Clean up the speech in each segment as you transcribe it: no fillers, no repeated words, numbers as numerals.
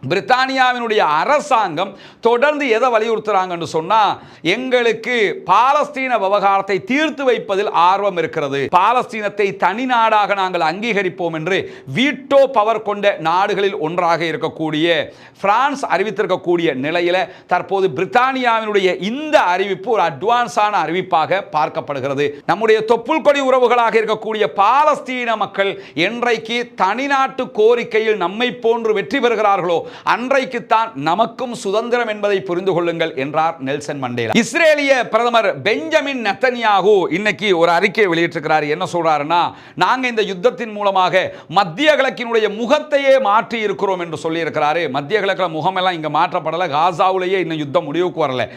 பிரித்தானியாவினுடைய அரசாங்கம் தொடர்ந்து எதை வலியுறுத்துறாங்கன்னு சொன்னா, எங்களுக்கு பாலஸ்தீன விவகாரத்தை தீர்த்து வைப்பதில் ஆர்வம் இருக்கிறது, பாலஸ்தீனத்தை தனி நாடாக நாங்கள் அங்கீகரிப்போம் என்று வீட்டோ பவர் கொண்ட நாடுகளில் ஒன்றாக இருக்கக்கூடிய பிரான்ஸ் அறிவித்திருக்கக்கூடிய நிலையில தற்போது பிரித்தானியாவினுடைய இந்த அறிவிப்பு ஒரு அட்வான்ஸான அறிவிப்பாக பார்க்கப்படுகிறது. நம்முடைய தொப்புள் கொடி உறவுகளாக இருக்கக்கூடிய பாலஸ்தீன மக்கள் என்றைக்கு தனிநாட்டு கோரிக்கையில் நம்மை போன்று வெற்றி பெறுகிறார்களோ அன்றைக்குத்தான் நமக்கும் சுதந்திரம் என்பதை புரிந்து கொள்ளுங்கள் என்றார் நெல்சன் மண்டேலா. இஸ்ரேலிய பிரதமர் பெஞ்சமின் நெத்தன்யாகு இன்னைக்கு ஒரு அறிக்கை வெளியிட்டிருக்கிறார். என்ன சொல்றாருன்னா, நாங்க இந்த யுத்தத்தின் மூலமாக மத்திய கிழக்கினுடைய முகத்தையே மாற்றி இருக்கிறோம் என்று சொல்லி இருக்கிறாரு. மத்திய கிழக்குல முகமெல்லாம் இங்க மாற்றப்படல, காசாவிலேயே இன்னும் யுத்தம் முடிவுக்கு வரல.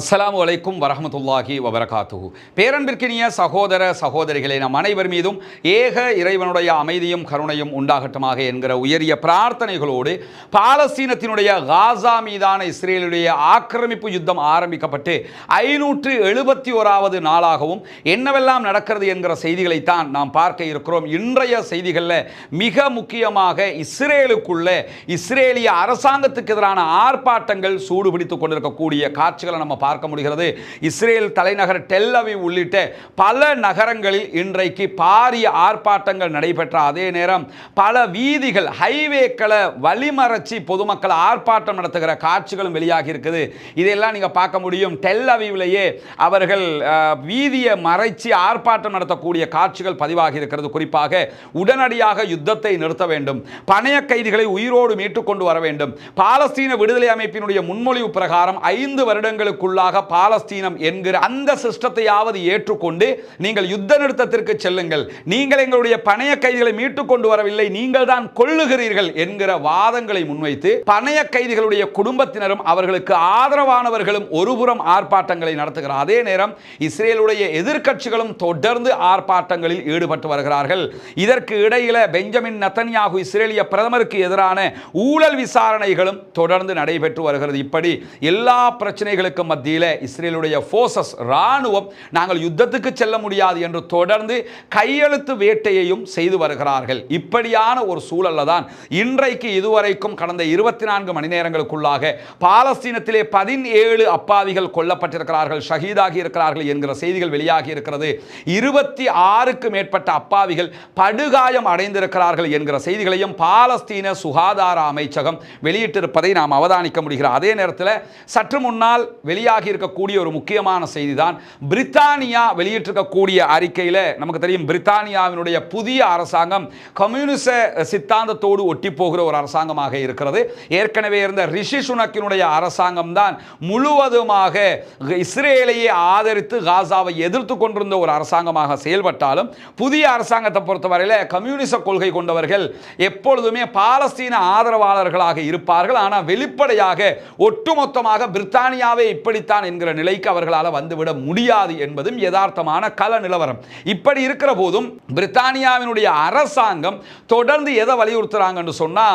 அஸ்ஸலாமு அலைக்கும் வரஹ்மத்துல்லாஹி வபரகாத்துஹு. பேரன்பிற்கினிய சகோதர சகோதரிகளே, நம் அனைவர் மீதும் ஏக இறைவனுடைய அமைதியும் கருணையும் உண்டாகட்டுமாக என்கிற உயரிய பிரார்த்தனைகளோடு பாலஸ்தீனத்தினுடைய காசா மீதான இஸ்ரேலுடைய ஆக்கிரமிப்பு யுத்தம் ஆரம்பிக்கப்பட்டு 571வது நாளாகவும் என்னவெல்லாம் நடக்கிறது என்கிற செய்திகளைத்தான் நாம் பார்க்க இருக்கிறோம். இன்றைய செய்திகளில் மிக முக்கியமாக இஸ்ரேலுக்குள்ள இஸ்ரேலிய அரசாங்கத்துக்கு எதிரான ஆர்ப்பாட்டங்கள் சூடுபிடித்துக் கொண்டிருக்கக்கூடிய காட்சிகளை நம்ம பார்க்க முடிகிறது. இஸ்ரேல் தலைநகர் டெல் அவீவ் உள்ளிட்ட பல நகரங்களில் இன்றைக்கு பாரிய ஆர்ப்பாட்டங்கள் நடைபெற்ற அதே நேரம் பல வீதிகள் ஹைவேக்களை வழிமறைச்சி பொதுமக்கள் ஆர்ப்பாட்டம் நடத்துகிற காட்சிகளும் வெளியாகி இருக்குது. இதெல்லாம் நீங்க பார்க்க முடியும். டெல் அவீவ்லேயே அவர்கள் வீதியை மறைச்சி ஆர்ப்பாட்டம் நடத்தக்கூடிய காட்சிகள் பதிவாகி இருக்கிறது. குறிப்பாக உடனடியாக யுத்தத்தை நிறுத்த வேண்டும், பணைய கைதிகளை உயிரோடு மீட்டுக் கொண்டு வர வேண்டும், பாலஸ்தீன விடுதலை அமைப்பினுடைய முன்மொழிவு பிரகாரம் 5 வருடங்களுக்கு பாலஸ்தீனம் என்கிற அந்த சிஸ்டத்தையாவது ஏற்றுக்கொண்டு நீங்கள் யுத்த நிறுத்தத்திற்கு செல்லுங்கள், நீங்கள் எங்களுடைய பணைய கைதிகளை மீட்டுக் கொண்டு வரவில்லை, நீங்கள் தான் கொல்லுகிறீர்கள் என்கிற வாதங்களை முன்வைத்து பணைய கைதிகளுடைய குடும்பத்தினரும் அவர்களுக்கு ஆதரவானவர்களும் ஒருபுறம் ஆர்ப்பாட்டங்களை நடத்துகிறார். அதே நேரம் இஸ்ரேலுடைய எதிர்க்கட்சிகளும் தொடர்ந்து ஆர்ப்பாட்டங்களில் ஈடுபட்டு வருகிறார்கள். இதற்கு இடையில பெஞ்சமின் நெத்தன்யாகு இஸ்ரேலிய பிரதமருக்கு எதிரான ஊழல் விசாரணைகளும் தொடர்ந்து நடைபெற்று வருகிறது. இப்படி எல்லா பிரச்சனைகளுக்கும் மத்தியில் இஸ்ரேலுடைய போர்சஸ் ராணுவம் நாங்கள் யுத்தத்துக்கு செல்ல முடியாது என்று தொடர்ந்து கையெழுத்து வேட்டையையும் செய்து வருகிறார்கள். இப்படியான ஒரு சூழல்ல தான் இன்றைக்கு இதுவரைக்கும் கடந்த 24 மணி நேரங்களுக்குள்ளாக பாலஸ்தீனத்திலே 17 அப்பாவிகள் கொல்லப்பட்டிருக்கிறார்கள், ஷஹீதாகி இருக்கிறார்கள் என்கிற செய்திகள் வெளியாகி இருக்கிறது. 26க்கு மேற்பட்ட அப்பாவிகள் படுகாயம் அடைந்திருக்கிறார்கள் என்கிற செய்திகளையும் பாலஸ்தீன சுகாதார அமைச்சகம் வெளியிட்டிருப்பதை நாம் அவதானிக்க முடிகிறது. அதே நேரத்தில் சற்று முன்னால் வெளியாகி இருக்கக்கூடிய ஒரு முக்கியமான செய்தி தான் பிரித்தானியா வெளியிட்டிருக்கக்கூடிய அறிக்கையில் நமக்கு தெரியும். பிரித்தானியாவினுடைய புதிய அரசாங்கம் கம்யூனிச சித்தாந்தத்தோடு ஒட்டி போகிற ஒரு அரசாங்கமாக இருக்கிறது. ஏற்கனவே இருந்த ரிஷி சுனக்கினுடைய அரசாங்கம் தான் முழுவதுமாக இஸ்ரேலையே ஆதரித்து காசாவை எதிர்த்து கொண்டிருந்த ஒரு அரசாங்கமாக செயல்பட்டாலும் புதிய அரசாங்கத்தை பொறுத்தவரையில் கம்யூனிச கொள்கை கொண்டவர்கள் எப்பொழுதுமே பாலஸ்தீன ஆதரவாளர்களாக இருப்பார்கள். ஆனால் வெளிப்படையாக ஒட்டுமொத்தமாக பிரித்தானியாவே இப்படித்தான் என்கிற நிலைக்கு அவர்களால் வந்துவிட முடியாது என்பதும் யதார்த்தமான கள நிலவரம். இப்படி இருக்கிற போதும் பிரித்தானியாவினுடைய அரசாங்கம் தொடர்ந்து எதை வலியுறுத்துறாங்கன்னு சொன்னா,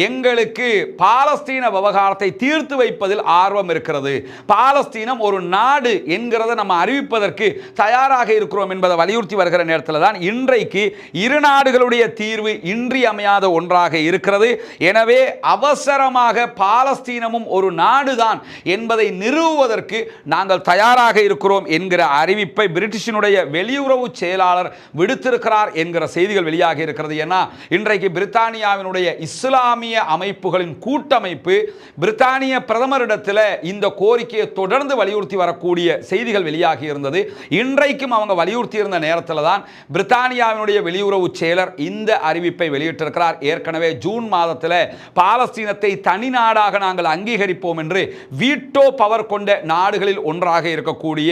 எங்களுக்கு பாலஸ்தீன விவகாரத்தை தீர்த்து வைப்பதில் ஆர்வம் இருக்கிறது, பாலஸ்தீனம் ஒரு நாடு என்கிறத நம்ம அறிவிப்பதற்கு தயாராக இருக்கிறோம் என்பதை வலியுறுத்தி வருகிற நேரத்தில் தான் இன்றைக்கு இரு நாடுகளுடைய தீர்வு இன்றியமையாத ஒன்றாக இருக்கிறது. எனவே அவசரமாக பாலஸ்தீனமும் ஒரு நாடுதான் என்பதை நிறுவுவதற்கு நாங்கள் தயாராக இருக்கிறோம் என்கிற அறிவிப்பை பிரிட்டிஷினுடைய வெளியுறவு செயலாளர் விடுத்திருக்கிறார் என்கிற செய்திகள் வெளியாகி இருக்கிறது. ஏன்னா இன்றைக்கு பிரித்தானியாவினுடைய இஸ்லாமிய அமைப்புகளின் கூட்டமைப்பு பிரித்தானிய பிரதமரிடத்தில் இந்த கோரிக்கையை தொடர்ந்து வலியுறுத்தி வரக்கூடிய செய்திகள் வெளியாகி இருந்தது. இன்றைக்கும் அவங்க வலியுறுத்தி இருந்த நேரத்தில் தான் பிரித்தானியாவினுடைய வெளியுறவு செயலர் இந்த அறிவிப்பை வெளியிட்டிருக்கிறார். ஏற்கனவே ஜூன் மாதத்தில் பாலஸ்தீனத்தை தனி நாடாக நாங்கள் அங்கீகரிப்போம் என்று வீட்டோ பவர் கொண்ட நாடுகளில் ஒன்றாக இருக்கக்கூடிய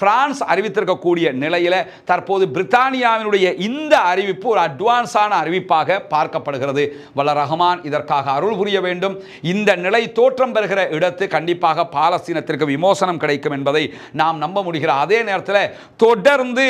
பிரான்ஸ் அறிவித்திருக்கக்கூடிய நிலையில் தற்போது பிரித்தானியாவினுடைய இந்த அறிவிப்பு ஒரு அட்வான்ஸான அறிவிப்பாக பார்க்கப்படுகிறது. வல்ல ரஹ்மான் இதற்காக அருள் புரிய வேண்டும். இந்த நிலை தோற்றம் பெறுகிற இடத்து கண்டிப்பாக பாலஸ்தீனத்திற்கு விமோசனம் கிடைக்கும் என்பதை நாம் நம்ப முடிகிற அதே நேரத்தில் தொடர்ந்து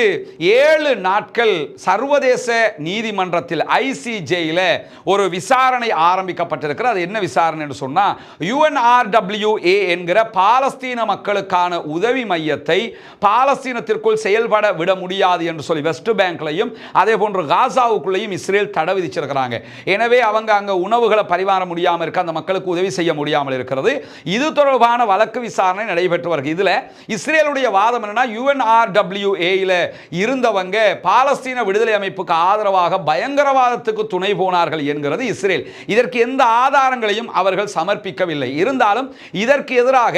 7 நாட்கள் சர்வதேச நீதிமன்றத்தில் ICJயில் ஒரு விசாரணை ஆரம்பிக்கப்பட்டிருக்கிறது. அது என்ன விசாரணை என்று சொன்னா, UNRWA என்கிற பாலஸ்தீன பாலஸ்தீன மக்களுக்கான உதவி மையத்தை பாலஸ்தீனத்திற்குள் செயல்பட விட முடியாது என்று சொல்லி வெஸ்ட் பேங்க்லையும் அதே போன்று காசாவுக்குள்ளேயும் இஸ்ரேல் தடை விதிச்சிருக்கிறாங்க. எனவே அவங்க அங்க உணவுகளை பரிமாற முடியாமல் இருக்க, அந்த மக்களுக்கு உதவி செய்ய முடியாமல் இருக்கிறது. இது தொடர்பான வழக்கு விசாரணை நடைபெற்று வருகிறது. இதுல இஸ்ரேலுடைய வாதம் என்னன்னா, UNRWA இருந்தவங்க பாலஸ்தீன விடுதலை அமைப்புக்கு ஆதரவாக பயங்கரவாதத்துக்கு துணை போனார்கள் என்கிறது இஸ்ரேல். இதற்கு எந்த ஆதாரங்களையும் அவர்கள் சமர்ப்பிக்கவில்லை. இருந்தாலும் இதற்கு எதிராக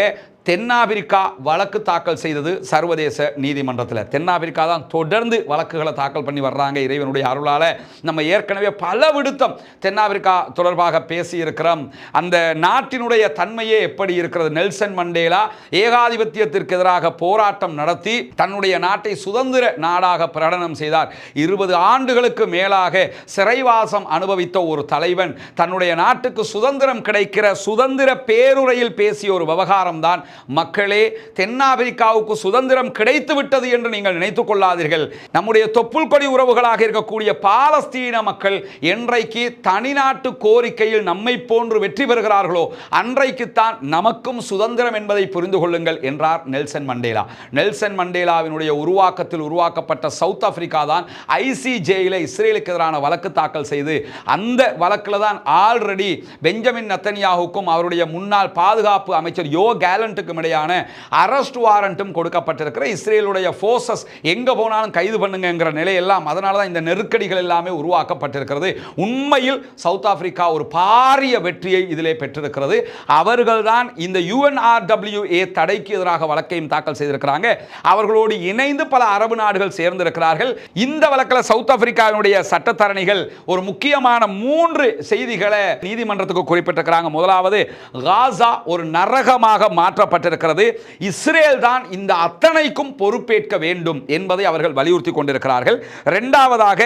தென்னாப்பிரிக்கா வழக்கு தாக்கல் செய்தது சர்வதேச நீதிமன்றத்தில். தென்னாப்பிரிக்கா தான் தொடர்ந்து வழக்குகளை தாக்கல் பண்ணி வர்றாங்க. இறைவனுடைய அருளால் நம்ம ஏற்கனவே பல விடுத்தம் தென்னாப்பிரிக்கா தொடர்பாக பேசியிருக்கிறோம். அந்த நாட்டினுடைய தன்மையே எப்படி இருக்கிறது. நெல்சன் மண்டேலா ஏகாதிபத்தியத்திற்கு எதிராக போராட்டம் நடத்தி தன்னுடைய நாட்டை சுதந்திர நாடாக பிரகடனம் செய்தார். 20 ஆண்டுகளுக்கு மேலாக சிறைவாசம் அனுபவித்த ஒரு தலைவன் தன்னுடைய நாட்டுக்கு சுதந்திரம் கிடைக்கிற சுதந்திர பேருரையில் பேசிய ஒரு விவகாரம் தான், மக்களே தென்னாப்பிரிக்காவுக்கு சுதந்திரம் கிடைத்து விட்டது என்று நீங்கள் நினைத்துக் கொள்ளாதீர்கள். நம்முடைய தொப்புள் கொடி உறவுகளாக இருக்கக்கூடிய பாலஸ்தீன மக்கள் என்றைக்கு தனிநாட்டு கோரிக்கையில் நம்மை போன்று வெற்றி பெறுகிறார்களோ அன்றைக்குத்தான் நமக்கும் சுதந்திரம் என்பதை புரிந்து கொள்ளுங்கள் என்றார் நெல்சன் மண்டேலா. நெல்சன் மண்டேலாவினுடைய உருவாக்கத்தில் உருவாக்கப்பட்ட சவுத் ஆப்பிரிக்கா தான் ICJயில் இஸ்ரேலுக்கு எதிரான வழக்கு தாக்கல் செய்து அந்த வழக்கில் தான் ஆல்ரெடி பெஞ்சமின் நெத்தன்யாஹுக்கும் அவருடைய முன்னாள் பாதுகாப்பு அமைச்சர் யோ கேலண்ட் இடையான அரெஸ்ட் வாரண்ட்டும் கொடுக்கப்பட்டிருக்கிற இஸ்ரேலுடைய ஃபோர்சஸ் எங்க போனாலும் கைது பண்ணுங்கிற நிலையெல்லாம், அதனால தான் இந்த நெருக்கடிகள் எல்லாமே உருவாக்கப்பட்டிருக்கிறது. உண்மையில் சவுத் ஆப்பிரிக்கா ஒரு பாரிய வெற்றியை இதிலே பெற்றிருக்கிறது. அவர்கள்தான் இந்த UNRWA தடைக்கு எதிராக வழக்கையும் தாக்கல் செய்திருக்கிறாங்க. அவர்களோடு இணைந்து பல அரபு நாடுகள் சேர்ந்திருக்கிறார்கள். இந்த வழக்கில் சவுத் ஆப்பிரிக்காவினுடைய சட்டத்தரணிகள் ஒரு முக்கியமான 3 செய்திகளை நீதிமன்றத்துக்கு குறிப்பிட்டிருக்கிறாங்க. முதலாவது, காசா ஒரு நரகமாக மாற்றப்பட்டிருக்கிறது. இஸ்ரேல் தான் இந்த அத்தனைக்கும் பொறுப்பேற்க வேண்டும் என்பதை அவர்கள் வலியுறுத்தி கொண்டிருக்கிறார்கள். இரண்டாவதாக,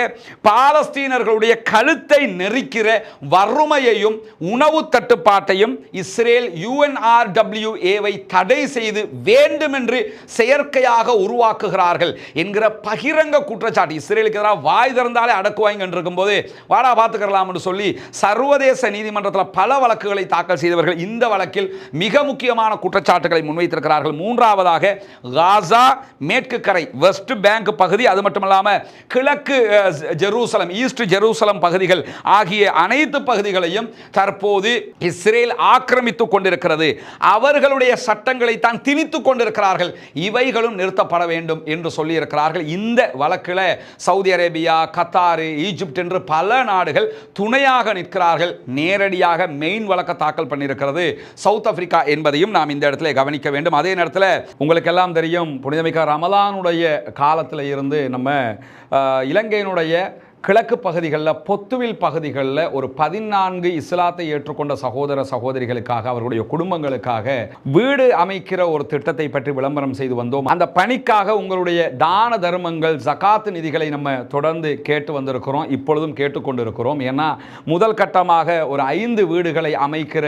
பாலஸ்தீனர்களுடைய கழுத்தை நெரிக்கிற வறுமையையும் உணவு தட்டுப்பாட்டையும் இஸ்ரேல் UNRWA தடை செய்து வேண்டுமென்று செயற்கையாக உருவாக்குகிறார்கள் என்கிற பகிரங்க குற்றச்சாட்டு. இஸ்ரேலுக்கு எதிராக வாய் திறந்தாலே அடக்குவாங்க இருக்கும்போது வாடா பார்த்துக்கலாம் என்று சொல்லி சர்வதேச நீதிமன்றத்தில் பல வழக்குகளை தாக்கல் செய்தவர்கள் இந்த வழக்கில் மிக முக்கியமான குற்றச்சாட்டுகளை முன்வைத்திருக்கிறார்கள். மூன்றாவதாக, காசா மேற்கு கரை வெஸ்ட் பேங்க் பகுதி, அது மட்டுமல்லாமல் கிழக்கு ஜெருசலம் ஈஸ்ட் ஜெருசலம் பகுதிகள் ஆகிய அனைத்து பகுதிகளையும் தற்போது இஸ்ரேல் ஆக்கிரமித்துக் கொண்டிருக்கிறது. அவர்களுடைய சட்டங்களை தான் திணித்துக் கொண்டிருக்கிறார்கள். இவைகளும் நிறுத்தப்பட வேண்டும் என்று சொல்லி இருக்கிறார்கள். இந்த வழக்கில் சவுதி அரேபியா, கத்தார், ஈஜிப்ட் என்று பல நாடுகள் துணையாக நிற்கிறார்கள். நேரடியாக மெயின் வழக்கு தாக்கல் பண்ணியிருக்கிறது சவுத் ஆப்பிரிக்கா என்பதையும் நாம் இந்த இடத்துல கவனிக்க வேண்டும். அதே நேரத்தில் உங்களுக்கு எல்லாம் தெரியும், புனிதமிக்க ரமலானுடைய காலத்தில் இருந்து நம்ம இலங்கையினுடைய கிழக்கு பகுதிகளில் பொத்துவில் பகுதிகளில் ஒரு 14 இஸ்லாத்தை ஏற்றுக்கொண்ட சகோதர சகோதரிகளுக்காக அவர்களுடைய குடும்பங்களுக்காக வீடு அமைக்கிற ஒரு திட்டத்தை பற்றி விளம்பரம் செய்து வந்தோம். அந்த பணிக்காக உங்களுடைய தான தர்மங்கள், ஜகாத் நிதிகளை நம்ம தொடர்ந்து கேட்டு வந்திருக்கிறோம், இப்பொழுதும் கேட்டுக்கொண்டிருக்கிறோம். ஏன்னா முதல் கட்டமாக ஒரு 5 வீடுகளை அமைக்கிற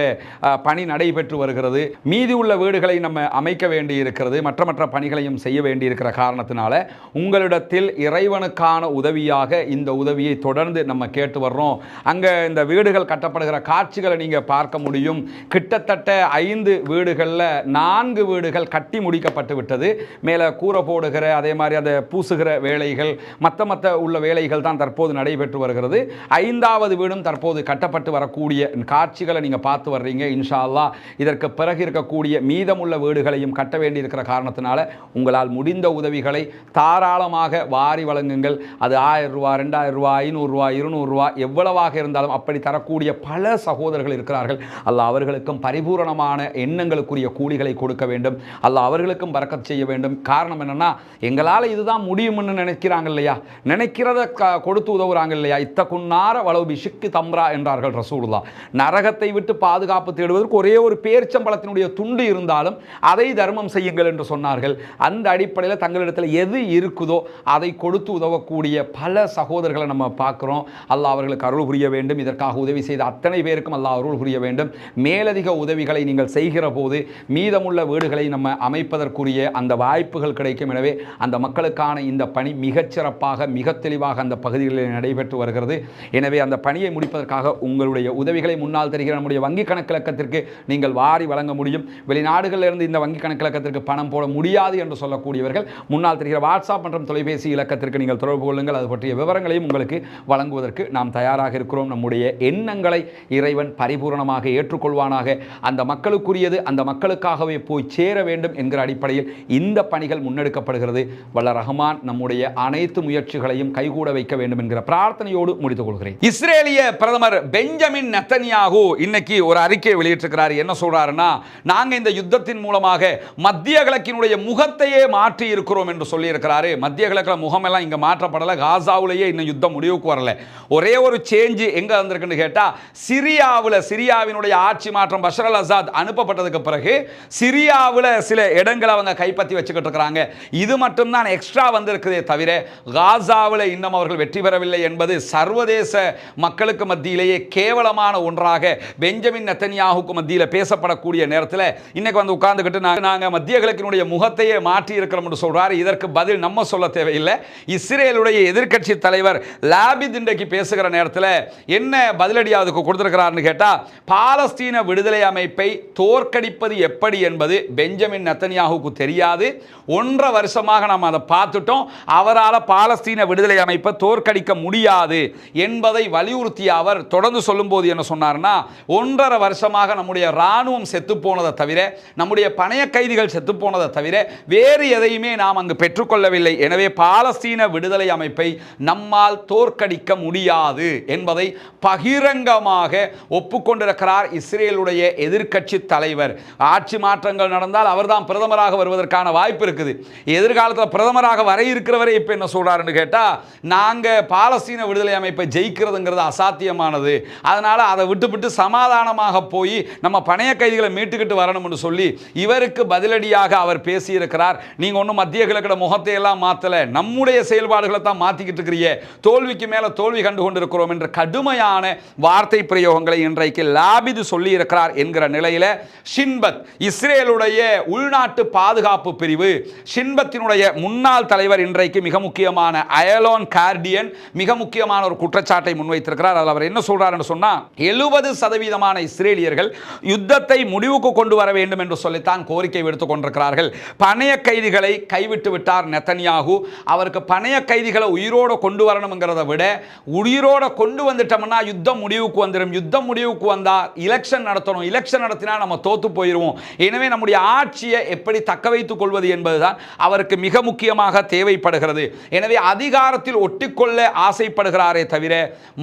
பணி நடைபெற்று வருகிறது. மீதி உள்ள வீடுகளை நம்ம அமைக்க வேண்டி இருக்கிறது. மற்ற பணிகளையும் செய்ய வேண்டியிருக்கிற காரணத்தினால உங்களிடத்தில் இறைவனுக்கான உதவியாக இந்த உதவியை தொடர்ந்து நம்ம கேட்டு வர்றோம். அங்கே இந்த வீடுகள் கட்டப்படுகிற காட்சிகளை நீங்கள் பார்க்க முடியும். கிட்டத்தட்ட 5 வீடுகளில் 4 வீடுகள் கட்டி முடிக்கப்பட்டு விட்டது. மேலே கூரை போடுகிற, அதே மாதிரி அதை பூசுகிற வேலைகள், மற்ற உள்ள வேலைகள் தான் தற்போது நடைபெற்று வருகிறது. 5வது வீடும் தற்போது கட்டப்பட்டு வரக்கூடிய காட்சிகளை நீங்கள் பார்த்து வர்றீங்க. இன்ஷா அல்லாஹ் இதற்கு பிறகு இருக்கக்கூடிய மீதமுள்ள வீடுகளையும் கட்ட வேண்டியிருக்கிற காரணத்தினால உங்களால் முடிந்த உதவிகளை தாராளமாக வாரி வழங்குங்கள். அது 1000 ரூபா, 2000 ரூபா, 500 ரூபா, 200 ரூபா எவ்வளவாக இருந்தாலும் அப்படி தரக்கூடிய பல சகோதரர்கள் இருக்கிறார்கள். அல்லாஹ் அவர்களுக்கும் பரிபூரணமான எண்ணங்களுக்குரிய கூலிகளை கொடுக்க வேண்டும். அல்லாஹ் அவர்களுக்கும் பரக்கத் செய்ய வேண்டும். காரணம் என்னன்னா, எங்களால் இதுதான் முடியும்னு நினைக்கிறாங்க இல்லையா, நினைக்கிறத கொடுத்து உதவுறாங்க இல்லையா. இத்தகுன்னார வலவு பிஷிக்கு தம்ரா என்றார்கள் ரசூலுல்லாஹ். நரகத்தை விட்டு பாதுகாப்பு தேடுவதற்கு ஒரே ஒரு பேரிச்சம்பழத்தினுடைய துண்டு இருந்தாலும் அதை தர்மம் செய்யுங்கள் என்று சொன்னார்கள். அந்த அடிப்படையில் தங்களிடத்தில் எது இருக்குதோ அதை கொடுத்து உதவக்கூடிய பல சகோதரர்கள் நபர்களை நம்ம பார்க்குறோம். அல்லாஹ் அவர்களுக்கு அருள் புரிய வேண்டும். இதற்காக உதவி செய்த அத்தனை பேருக்கும் அல்லாஹ் அருள் புரிய வேண்டும். மேலதிக உதவிகளை நீங்கள் செய்கிற போது மீதமுள்ள வீடுகளை நம்ம அமைப்பதற்குரிய அந்த வாய்ப்புகள் கிடைக்கும். எனவே அந்த மக்களுக்கான இந்த பணி மிகச்சிறப்பாக மிக தெளிவாக அந்த பகுதிகளில் நடைபெற்று வருகிறது. எனவே அந்த பணியை முடிப்பதற்காக உங்களுடைய உதவிகளை முன்னால் தெரிகிற நம்முடைய வங்கி கணக்கிலக்கத்திற்கு நீங்கள் வாரி வழங்க முடியும். வெளிநாடுகளிலிருந்து இந்த வங்கி கணக்கிலக்கத்திற்கு பணம் போட முடியாது என்று சொல்லக்கூடியவர்கள் முன்னால் தெரிகிற வாட்ஸ்அப் மற்றும் தொலைபேசி இலக்கத்திற்கு நீங்கள் தொடர்பு கொள்ளுங்கள். அது பற்றிய விவரங்களையும் உங்களுக்கு வழங்குவதற்கு நாம் தயாராக இருக்கிறோம். நம்முடைய எண்ணங்களை இறைவன் பரிபூர்ணமாக ஏற்றுக்கொள்வானாக. அந்த மக்களுக்குரியது அந்த மக்களுக்காகவே போய் சேர வேண்டும் என்கிற அடிப்படையில் இந்த பணிகள் முன்னெடுக்கப்படுகிறது. வல்ல ரஹ்மான் நம்முடைய அனைத்து முயற்சிகளையும் கைகூட வைக்க வேண்டும் என்கிற பிரார்த்தனையோடு முடித்துக் கொள்கிறேன். இஸ்ரேலிய பிரதமர் பெஞ்சமின் நெத்தன்யாகு இன்னைக்கு ஒரு அறிக்கை வெளியிட்டிருக்கிறார். என்ன சொல்றாருன்னா, நாங்க இந்த யுத்தத்தின் மூலமாக மத்திய கிழக்கினுடைய முகத்தையே மாற்றி இருக்கிறோம் என்று சொல்லி இருக்கிறாரு. மத்திய கிழக்கில் முகமெல்லாம் இங்க மாற்றப்படல. காசாவிலேயே இன்னும் யுத்தம் முடிவுக்கு வரல. ஒரே ஒரு சேஞ்ச் எங்க வந்திருக்குன்னு கேட்டா, சிரியாவினுடைய ஆட்சி மாற்றம் பஷர் அல் அசாத் அனுப்பப்பட்டதுக்கு பிறகு சிரியாவில் சில இடங்களை அவங்க கைப்பற்றி வச்சுக்கிட்டு இருக்கிறாங்க. இது மட்டும் தான் எக்ஸ்ட்ரா வந்திருக்குதே தவிர காசாவில் இன்னும் அவர்கள் வெற்றி பெறவில்லை என்பது சர்வதேச மக்களுக்கு மத்தியிலேயே கேவலமான ஒன்றாக பெஞ்சமின் நெத்தன்யாகுக்கு மத்தியில் பேசப்படக்கூடிய நேரத்தில் இன்னைக்கு வந்து உட்கார்ந்துக்கிட்டு நாங்கள் மத்திய கிழக்கினுடைய முகத்தையே மாற்றி இருக்கிறோம் என்று சொல்றாரு. இதற்கு பதில் நம்ம சொல்ல தேவையில்லை. இஸ்ரேலுடைய எதிர்க்கட்சி தலைவர் லாபித் இன்றைக்கு பேசுகிற நேரத்தில் என்ன பதிலடி அதுக்கு கொடுத்திருக்கிறார்னு கேட்டா, பாலஸ்தீன விடுதலை அமைப்பை தோற்கடிப்பது எப்படி என்பது பெஞ்சமின் நெத்தன்யாகுக்கு தெரியாது. 1.5 வருஷமாக நாம் அதை பார்த்துட்டோம். அவரால் பாலஸ்தீன விடுதலை அமைப்பை தோற்கடிக்க முடியாது என்பதை வலியுறுத்திய அவர் தொடர்ந்து சொல்லும்போது என்ன சொன்னார்னா, 1.5 வருஷமாக நம்முடைய ராணுவம் செத்து போனதை தவிர, நம்முடைய பணைய கைதிகள் செத்து போனதை தவிர வேறு எதையுமே நாம் அங்கு பெற்றுக்கொள்ளவில்லை. எனவே பாலஸ்தீன விடுதலை அமைப்பை நம்மால் தோற்கடிக்க முடியாது என்பதை பகிரங்கமாக ஒப்புக்கொண்டிருக்கிறார் இஸ்ரேலுடைய எதிர்க்கட்சி தலைவர். ஆட்சி மாற்றங்கள் நடந்தால் அவர்தான் பிரதமராக வருவதற்கான வாய்ப்பு இருக்குது. எதிர்காலத்தில் பிரதமராக வர இருக்கிறவரை இப்ப என்ன சொல்றாருன்னு கேட்டா, நாங்க பாலஸ்தீன விடுதலை அமைப்பை ஜெயிக்கிறதுங்கிறது அசாத்தியமானது, அதனால அதை விட்டு சமாதானமாக போய் நம்ம பணைய கைதிகளை மீட்டுக்கிட்டு வரணும்னு சொல்லி இவருக்கு பதிலடியாக அவர் பேசியிருக்கிறார். நீங்க ஒன்றும் மத்திய கிழக்கு முகத்தை எல்லாம் மாத்தல, நம்முடைய செயல்பாடுகளை தான் மாத்திக்கிட்டு இருக்கிறீங்க, தோல்விக்கு மேல தோல்வி கண்டு கொண்டிருக்கிறோம் என்ற கடுமையான வார்த்தை பிரயோகங்களை இன்றைக்கு லாபித் சொல்லி இருக்கிறார் என்கிற நிலையில ஷின்பத், இஸ்ரேலுடைய உள்நாட்டு பாதுகாப்பு பிரிவு ஷின்பத்தினுடைய முன்னாள் தலைவர் இன்றைக்கு மிக முக்கியமான அயலோன் கார்டியன் மிக முக்கியமான ஒரு குற்றச்சாட்டை முன்வைத்திருக்கிறார். அதில் அவர் என்ன சொல்றார் என்று சொன்னா, 70% இஸ்ரேலியர்கள் யுத்தத்தை முடிவுக்கு கொண்டு வர வேண்டும் என்று சொல்லித்தான் கோரிக்கை விடுத்துக் கொண்டிருக்கிறார்கள். பணைய கைதிகளை கைவிட்டு விட்டார் நெத்தன்யாகு. அவருக்கு பணைய கைதிகளை உயிரோடு கொண்டு வரணும்ங்கிறத விட, உயிரோட கொண்டு வந்துட்டோம்னா யுத்தம் முடிவுக்கு வந்துடும், யுத்தம் முடிவுக்கு வந்தா எலெக்ஷன் நடத்தணும், எலெக்ஷன் நடத்தினா நம்ம தோத்து போயிடுவோம், எனவே நம்முடைய ஆட்சியை எப்படி தக்க வைத்துக் கொள்வது என்பதுதான் அவருக்கு மிக முக்கியமாக தேவைப்படுகிறது. எனவே அதிகாரத்தில் ஒட்டிக்கொள்ள ஆசைப்படுகிறாரே தவிர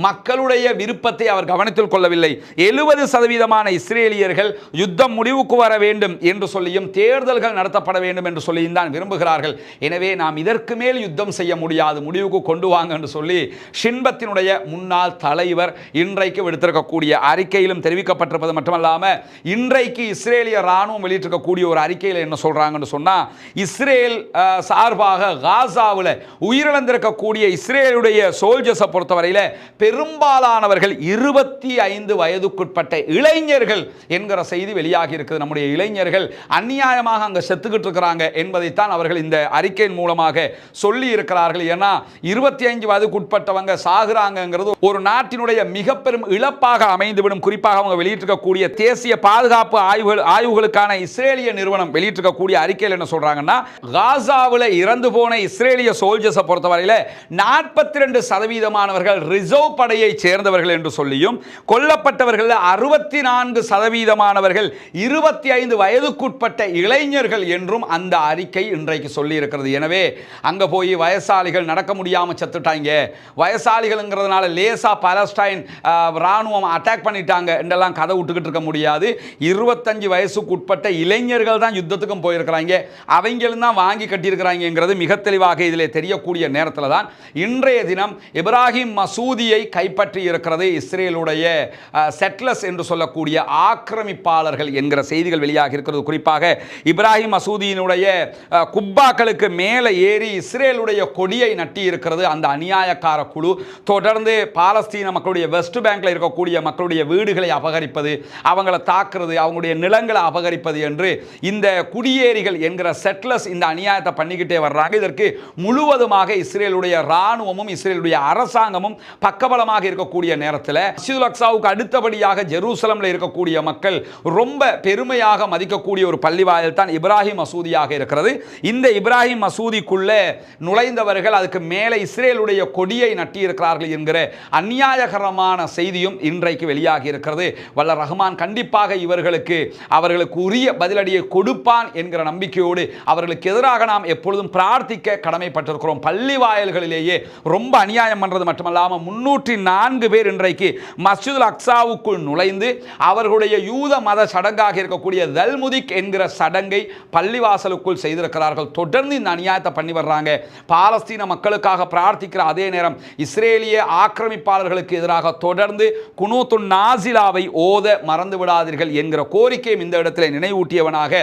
மக்களுடைய விருப்பத்தை அவர் கவனத்தில் கொள்ளவில்லை. 70% இஸ்ரேலியர்கள் யுத்தம் முடிவுக்கு வர வேண்டும் என்று சொல்லியும் தேர்தல்கள் நடத்தப்பட வேண்டும் என்று சொல்லியும் தான் விரும்புகிறார்கள். எனவே நாம் இதற்கு மேல் யுத்தம் செய்ய முடியாது, முடிவுக்கு கொண்டு வாங்க என்று சொல்லி ஷின்பத்தினுடைய முன்னாள் தலைவர் இன்றைக்கு விடுத்திருக்கக்கூடிய அறிக்கையிலும் தெரிவிக்கப்பட்டிருப்பது மட்டுமல்லாம, இன்றைக்கு இஸ்ரேலிய ராணுவம் வெளியிட்டிருக்கக்கூடிய ஒரு அறிக்கையில் என்ன சொல்றாங்கன்னு சொன்னா, இஸ்ரேல் சார்பாக காசாவில் உயிரிழந்திருக்கக்கூடிய இஸ்ரேலுடைய சோல்ஜர்ஸை பொறுத்தவரையில் பெரும்பாலானவர்கள் 25 வயதுக்குட்பட்ட இளைஞர்கள் என்கிற செய்தி வெளியாகி இருக்குது. நம்முடைய இளைஞர்கள் அநியாயமாக அங்க செத்துக்கிட்டு இருக்கிறாங்க என்பதைத்தான் அவர்கள் இந்த அறிக்கையின் மூலமாக சொல்லி இருக்கிறார்கள். ஏன்னா 25 வயதுக்குட்பட்டவங்க சாகுறாங்கிறது ஒரு நாட்டினுடைய மிக பெரும் இழப்பாக அமைந்துவிடும். குறிப்பாக அவங்க வெளியிட்டிருக்கக்கூடிய தேசிய பாதுகாப்பு ஆய்வுகளுக்கான இஸ்ரேலிய நிறுவனம் வெளியிட்டிருக்கக்கூடிய அறிக்கையில் என்ன சொல்றாங்கன்னா, காசாவில் இறந்து போன இஸ்ரேலிய சோல்ஜர்ஸை பொறுத்தவரையில் 42% ரிசர்வ் படையை சேர்ந்தவர்கள் என்று சொல்லியும், கொல்லப்பட்டவர்கள் 64% 25 வயதுக்குட்பட்ட இளைஞர்கள் என்றும் அந்த அறிக்கை இன்றைக்கு சொல்லி இருக்கிறது. எனவே அங்க போய் வயசாளிகள் நடக்க முடியாம செத்துட்டாங்க, வயசாளிகள்ங்கிறதுனால லேசா பாலஸ்டைன் ராணுவம் அட்டாக் பண்ணிட்டாங்க என்றெல்லாம் கதை விட்டுக்கிட்டு இருக்க முடியாது. 25 வயசுக்குட்பட்ட இளைஞர்கள் தான் யுத்தத்துக்கும் போயிருக்கிறாங்க, அவங்களும் தான் வாங்கி கட்டியிருக்கிறாங்கிறது மிக தெளிவாக இதில் தெரியக்கூடிய நேரத்தில் தான் இன்றைய தினம் இப்ராஹிம் மசூதியை கைப்பற்றி இருக்கிறது இஸ்ரேலுடைய செட்லர்ஸ் என்று சொல்லக்கூடிய ஆக்கிரமிப்பாளர்கள் என்கிற செய்திகள் வெளியாக இருக்கிறது. குறிப்பாக இப்ராஹிம் மசூதியினுடைய குப்பாக்களுக்கு மேலே ஏறி இஸ்ரேலுடைய கொடியை நட்டி இருக்கிறது அந்த அநியாய அநியாயக்கார குழு தொடர்ந்து பாலஸ்தீன மக்களுடைய வெஸ்ட் பேங்க்ல இருக்கக்கூடிய மக்களுடைய வீடுகளை அபகரிப்பது, அவங்களை தாக்குறது, அவங்களுடைய நிலங்களை அபகரிப்பது என்று இந்த குடியேறிகள் என்கிற செட்லர்ஸ் இந்த அநியாயத்தை பண்ணிக்கிட்டே வர்றாங்க. இதற்கு முழுவதுமாக இஸ்ரேலுடைய ராணுவமும் இஸ்ரேலுடைய அரசாங்கமும் பக்கபலமாக இருக்கக்கூடிய நேரத்தில் மஸ்ஜிதுல் அக்ஸாவுக்கு அடுத்தபடியாக ஜெருசலம்ல இருக்கக்கூடிய மக்கள் ரொம்ப பெருமையாக மதிக்கக்கூடிய ஒரு பள்ளிவாயல் தான் இப்ராஹிம் மசூதியாக இருக்கிறது. இந்த இப்ராஹிம் மசூதிக்குள்ள நுழைந்தவர்கள் அதுக்கு மேலே இஸ்ரேலுடைய கொடியை நட்டியிருக்கிறார்கள் என்கிற அநியாயகரமான செய்தியும் இன்றைக்கு வெளியாகி இருக்கிறது. வல்ல ரஹ்மான் கண்டிப்பாக அவர்களுக்கு உரிய பதிலடியை கொடுப்பான் என்கிற நம்பிக்கையோடு அவர்களுக்கு எதிராக நாம் எப்பொழுதும் பிரார்த்திக்க கடமைப்பட்டிருக்கிறோம். பள்ளி வாயல்களிலேயே ரொம்ப அநியாயம் பண்றது மட்டுமல்லாமல் 304 பேர் இன்றைக்கு மஸ்ஜிதுல் அக்ஸாவுக்குள் நுழைந்து அவர்களுடைய யூத மத சடங்காக இருக்கக்கூடிய தல்முதிக் என்கிற சடங்கை பள்ளிவாசலுக்குள் செய்திருக்கிறார்கள். தொடர்ந்து இந்த அநியாயத்தை பண்ணி வர்றாங்க. பாலஸ்தீன மக்களுக்காக பிரார்த்திக்கிற அதே நேரம் இஸ்ரேலிய ஆக்கிரமிப்பாளர்களுக்கு எதிராக தொடர்ந்து குனூத்து நாசிலாவை ஓத மறந்து விடாதீர்கள் என்கிற கோரிக்கையும் இந்த இடத்தில் நினைவூட்டியவனாக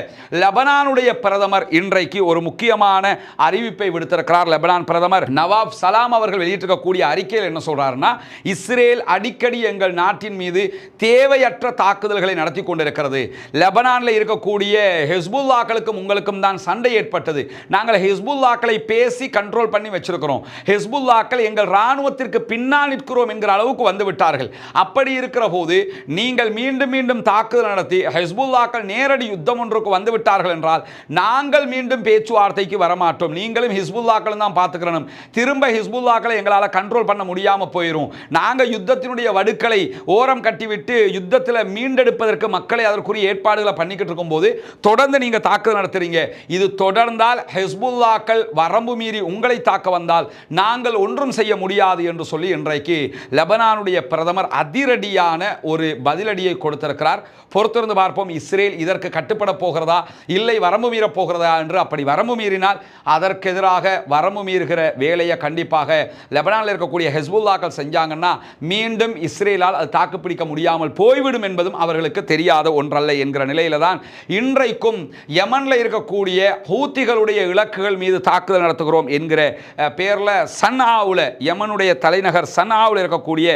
லெபனானுடைய பிரதமர் இன்றைக்கு ஒரு முக்கியமான அறிவிப்பை விடுத்திருக்கிறார். லெபனான் பிரதமர் நவாப் சலாம் அவர்கள் வெளியிட்டிருக்கக்கூடிய அறிக்கையில் என்ன சொல்றாருன்னா, இஸ்ரேல் அடிக்கடி எங்கள் நாட்டின் மீது தேவையற்ற தாக்குதல்களை நடத்தி கொண்டிருக்கிறது. லெபனானில் இருக்கக்கூடிய ஹிஸ்புல்லாக்களுக்கும் உங்களுக்கும் தான் சண்டை ஏற்பட்டது. நாங்கள் ஹிஸ்புல்லாக்களை பேசி கண்ட்ரோல் பண்ணி வச்சிருக்கிறோம். ஹிஸ்புல்லாக்கள் எங்கள் ராணுவத்திற்கு பின்னால் நிற்கிறோம் என்கிற அளவுக்கு வந்து விட்டார்கள். அப்படி இருக்கிற போது நீங்கள் மீண்டும் மீண்டும் தாக்குதல் நடத்தி ஹிஸ்புல்லாக்கள் நேரடி யுத்தம் ஒன்றுக்கு வந்து விட்டார்கள் என்றால் நாங்கள் மீண்டும் பேச்சுவார்த்தைக்கு வரமாட்டோம். நீங்களும் ஹிஸ்புல்லாக்களும் தான் பார்த்துக்கிறோம். திரும்ப ஹிஸ்புல்லாக்களை எங்களால் கண்ட்ரோல் பண்ண முடியாமல் போயிடும். நாங்கள் யுத்தத்தினுடைய வடுக்களை ஓரம் கட்டிவிட்டு யுத்தத்தில் மீண்டெடுப்பதற்கு மக்களை அதற்குரிய ஏற்பாடுகளை பண்ணிக்கிட்டு இருக்கும்போது தொடர்ந்து நீங்க தாக்குதல் நடத்துறீங்க. இது தொடர்ந்தால் ஹிஸ்புல்லாக்கள் வரம்பு மீறி உங்களை தாக்க வந்தால் நாங்கள் ஒன்றும் செய்ய முடியாது என்று சொல்லி இன்றைக்கு லெபனானுடைய பிரதமர் அதிரடியான ஒரு பதிலடியை கொடுத்திருக்கிறார். பொறுத்திருந்து பார்ப்போம், இஸ்ரேல் இதற்கு கட்டுப்பட போகிறதா இல்லை வரம்பு மீற போகிறதா என்று. அப்படி வரம்பு மீறினால் அதற்கு எதிராக வரம்பு மீறுகிற வேலையை கண்டிப்பாக லெபனானில் இருக்கக்கூடிய ஹிஸ்புல்லாக்கள் செஞ்சாங்கன்னா மீண்டும் இஸ்ரேலால் அது தாக்குப்பிடிக்க முடியாமல் போய்விடும் என்பதும் அவர்களுக்கு தெரியாத ஒன்றல்ல என்கிற நிலையில தான் இன்றைக்கும் யமன்ல இருக்கக்கூடிய ஹூத்திகளுடைய இலக்குகள் மீது தாக்குதல் நடத்துகிறோம் என்கிற பேரில் சன்ஆவுல, யமனுடைய தலைநகர் சன்ஆவுல இருக்கக்கூடிய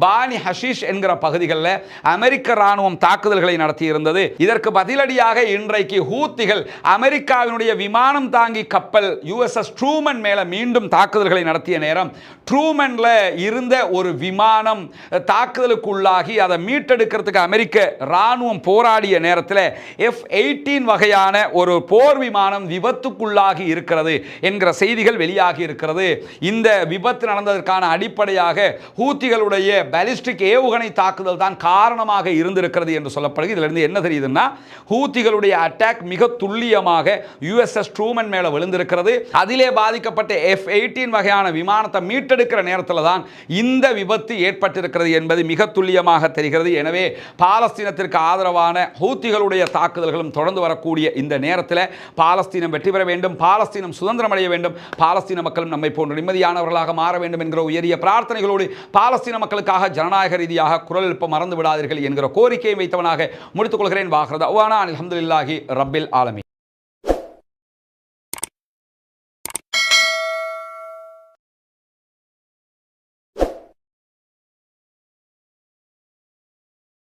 பானி ஹஷீஷ் என்கிற பகுதிகளில் அமெரிக்க ராணுவம் தாக்குதல்களை நடத்தி இருந்தது. இதற்கு பதிலடியாக இன்றைக்கு ஹூத்திகள் அமெரிக்காவினுடைய விமானம் தாங்கி கப்பல் USS ட்ரூமன் மேல மீண்டும் தாக்குதல்களை நடத்திய நேரம் ட்ரூமன்ல இருந்த ஒரு விமானம் தாக்குதலுக்குள்ளாகி அதை மீட்டெடுக்கிறதுக்கு அமெரிக்க ராணுவம் போராடிய நேரத்தில் F-18 வகையான ஒரு போர் விமானம் விபத்துக்குள்ளாகி இருக்கிறது என்கிற செய்திகள் வெளியாகி இருக்கிறது. இந்த விபத்து நடந்ததற்கான அடிப்படையாக ஹூத்திகளுடைய பாலிஸ்டிக் ஏவுகணை தாக்குதல் தான் காரணமாக இருந்திருக்கிறது என்று சொல்லப்படுகிறது. இதிலிருந்து என்ன தெரியுதுன்னா, ஹூத்திகளுடைய அட்டாக் மிக துல்லியமாக USS ட்ரூமன் மேல விழுந்திருக்கிறது. அதிலே பாதிக்கப்பட்ட F-18 வகையான விமானத்தை மீட்டெடுக்கிற நேரத்தில் தான் இந்த விபத்து ஏற்பட்டிருக்கிறது என்பது மிக துல்லியமாக தெரிகிறது. எனவே பாலஸ்தீனத்திற்கு ஆதரவான ஹூத்திகளுடைய தாக்குதல்களும் தொடர்ந்து வரக்கூடிய இந்த நேரத்தில் பாலஸ்தீனம் வெற்றி பெற வேண்டும், பாலஸ்தீனம் சுதந்திரம் அடைய வேண்டும், பாலஸ்தீன மக்களும் நம்மை போன்ற நிம்மதியானவர்களாக மாற வேண்டும் என்கிற உயரிய பிரார்த்தனைகளோடு பாலஸ்தீன மக்களுக்காக ஜனநாயக ரீதியாக குரல் எழுப்ப மறந்து விடாதீர்கள் என்கிற கோரிக்கையை வைத்தவனாக முடித்துக் கொள்கிறேன். வாஹ்ரதவானா அல்ஹம்துலில்லாஹி ரப்பில் ஆலமீன்.